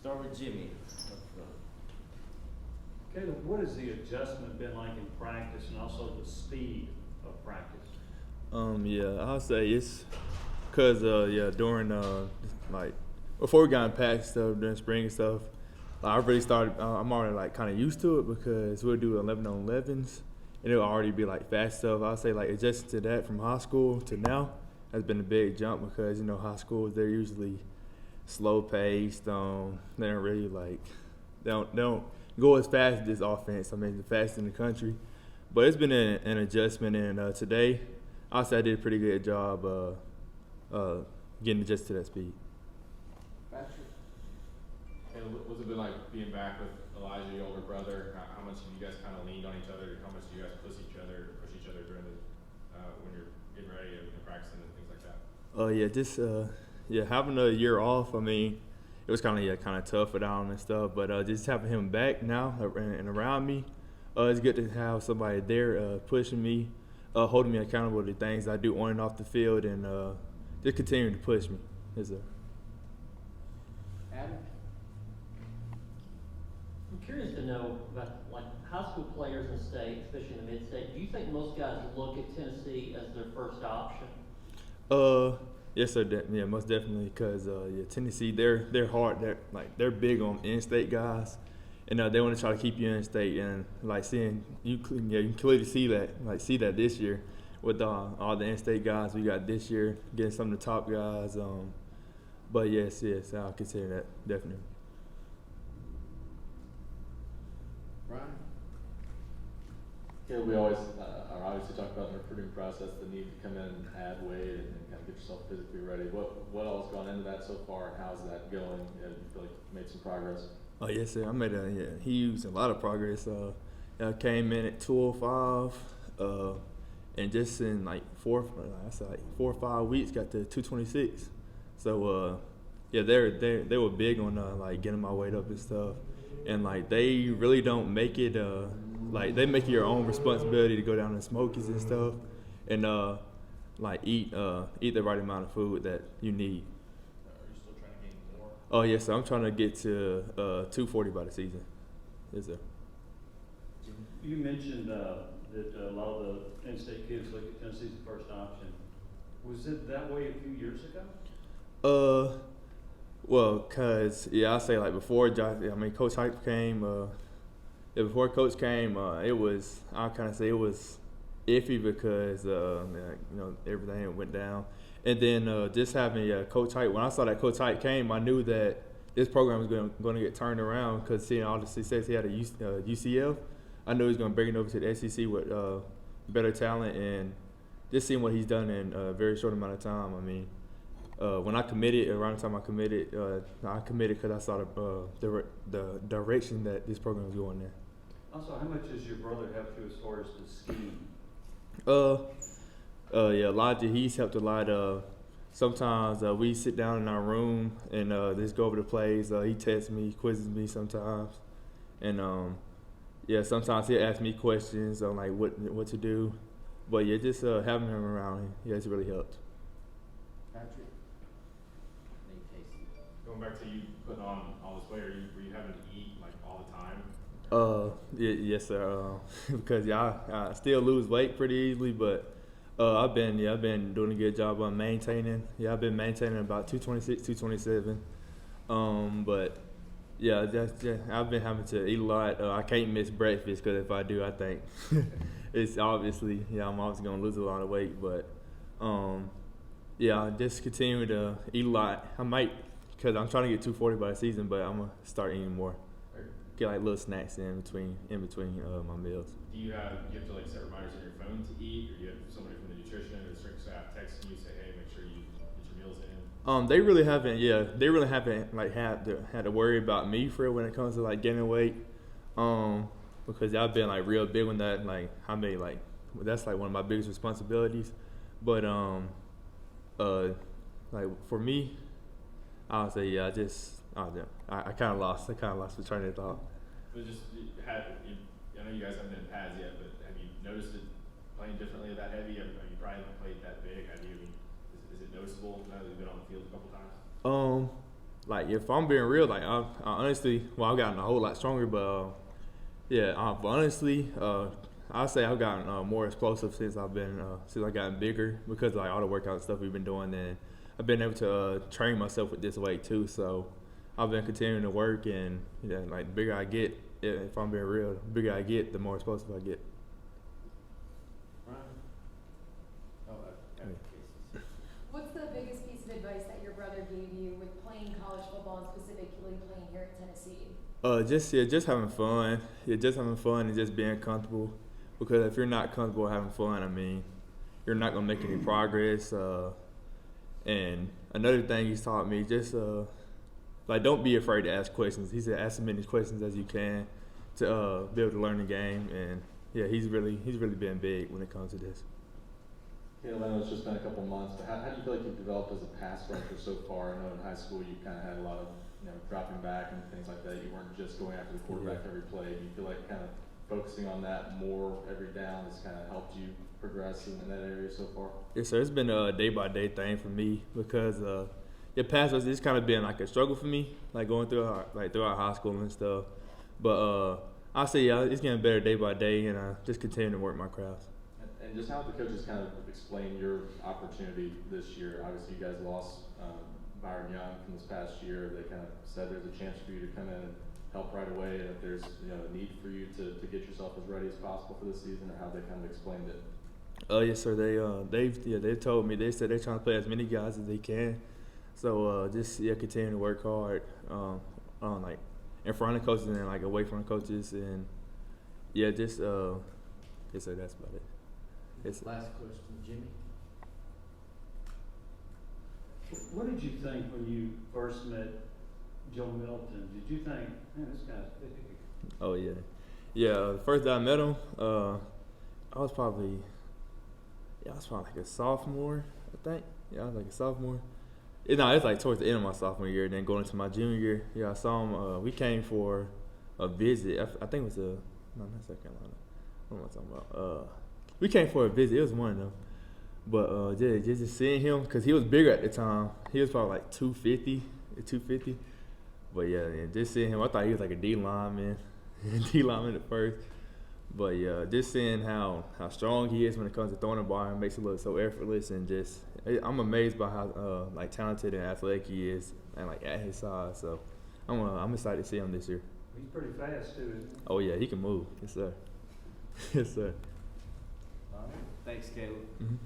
Start with Jimmy. Caleb, what has the adjustment been like in practice and also the speed of practice? Yeah, I'll say it's cause during like before we got in pack stuff during spring and stuff, I really started. I'm already like kind of used to it because we'll do 11 on 11s, and it'll already be like fast stuff. I'll say like adjusting to that from high school to now has been a big jump because high schools they're usually slow paced. They don't really they don't go as fast as this offense. I mean, the fastest in the country, but it's been an adjustment. And today, I'll say I did a pretty good job getting adjusted to that speed. Patrick. And what's it been like being back with Elijah, your older brother? How much have you guys kind of leaned on each other? How much do you guys push each other during the when you're getting ready and practicing and things like that? Having a year off. I mean, it was kind of tough without him and stuff. But just having him back now and around me, it's good to have somebody there pushing me, holding me accountable to things I do on and off the field, and just continuing to push me. Yes, sir. Adam. I'm curious to know about like high school players in state, especially in the mid-state. Do you think most guys look at Tennessee as their first option? Yes, sir. Most definitely. Because Tennessee, they're hard. They're big on in-state guys, and they want to try to keep you in state. And like seeing you can clearly see that this year with all the in-state guys we got this year, getting some of the top guys. But yes, I'll consider that definitely. Ryan. Yeah, we always are obviously talk about the recruiting process, the need to come in and add weight and kind of get yourself physically ready. What all has gone into that so far, and how's that going? Have you feel like you made some progress? Oh yes, sir. I made a lot of progress. I came in at 205, and just in like 4 or 5 weeks got to 226. So they were big on getting my weight up and stuff, and like they really don't make it they make it your own responsibility to go down to Smokies and stuff, and eat the right amount of food that you need. Are you still trying to gain more? Oh yes, sir. I'm trying to get to 240 by the season. Yes, sir. You mentioned that a lot of the in-state kids look at Tennessee as the first option. Was it that way a few years ago? I'll say like before Coach Hype came. Before Coach came, it was iffy because everything went down, and then just having Coach Hype. When I saw that Coach Hype came, I knew that this program was going to get turned around because seeing all the success he had at UCF, I knew he was going to bring it over to the SEC with better talent, and just seeing what he's done in a very short amount of time. I mean, when I committed, around the time I committed because I saw the direction that this program was going in. Also, how much does your brother help you as far as the scheme? Elijah, he's helped a lot. Sometimes we sit down in our room and just go over the plays. He tests me, quizzes me sometimes, and sometimes he'll ask me questions on like what to do. But just having him around, has really helped. Patrick. Going back to you putting on all this weight, were you having to eat like all the time? Yes, sir. Because I still lose weight pretty easily, but I've been doing a good job on maintaining. I've been maintaining about 226, 227. I've been having to eat a lot. I can't miss breakfast because if I do, I think it's obviously I'm obviously gonna lose a lot of weight. But I just continue to eat a lot. I might because I'm trying to get 240 by the season, but I'm gonna start eating more. Get like little snacks in between my meals. Do you have to like set reminders on your phone to eat, or do you have somebody from the nutrition or the strength staff texting you say, hey, make sure you get your meals in? They really haven't like had to worry about me for it when it comes to like gaining weight. Because I've been like real big on that. Like that's like one of my biggest responsibilities. But like for me, I would say I kind of lost the train of thought. But I know you guys haven't been in pads yet, but have you noticed it playing differently that heavy? You probably haven't played that big. Is it noticeable now that you've been on the field a couple times? like if I'm being real, like I honestly, well, I've gotten a whole lot stronger, but but honestly, I'd say I've gotten more explosive since I've gotten bigger because of, like all the workout stuff we've been doing, and I've been able to train myself with this weight too. So I've been continuing to work, and like the bigger I get, if I'm being real, the bigger I get, the more explosive I get. What's the biggest piece of advice that your brother gave you with playing college football and specifically playing here at Tennessee? Just having fun. Yeah, just having fun and just being comfortable. Because if you're not comfortable having fun, I mean, you're not gonna make any progress. And another thing he's taught me, just like don't be afraid to ask questions. He said ask as many questions as you can to be able to learn the game. And yeah, he's really been big when it comes to this. Caleb, I know it's just been a couple months, but how do you feel like you've developed as a pass rusher so far? I know in high school you kind of had a lot of dropping back and things like that. You weren't just going after the quarterback every play. Do you feel like kind of focusing on that more every down has kind of helped you progress in that area so far? Yes, sir. It's been a day-by-day thing for me because pass rush, it's kind of been like a struggle for me, like going throughout high school and stuff. But I say it's getting better day by day, and I just continue to work my craft. And just how the coaches kind of explain your opportunity this year. Obviously, you guys lost Byron Young from this past year. They kind of said there's a chance for you to come in and help right away, and if there's a need for you to get yourself as ready as possible for this season, or how they kind of explained it. Yes, sir. They told me, they said they're trying to play as many guys as they can. So just continue to work hard on like in front of coaches and like away from coaches, and yes, sir. That's about it. Yes. Last question, Jimmy. What did you think when you first met Joe Milton? Did you think, man, this guy's big? Oh yeah. The first time I met him, I was probably like a sophomore, I think. Yeah, I was like a sophomore. It's like towards the end of my sophomore year, and then going into my junior year. Yeah, I saw him. We came for a visit. I think it was not South Carolina. What am I talking about? We came for a visit. It was one of them. But just seeing him, because he was bigger at the time. He was probably like 250. But yeah, and just seeing him, I thought he was like a D lineman at first. But yeah, just seeing how strong he is when it comes to throwing the ball, and makes it look so effortless, and just I'm amazed by how like talented and athletic he is, and like at his size. So I'm excited to see him this year. He's pretty fast too, isn't he? Oh yeah, he can move. Yes sir. Yes sir. All right. Thanks, Caleb. Mm-hmm.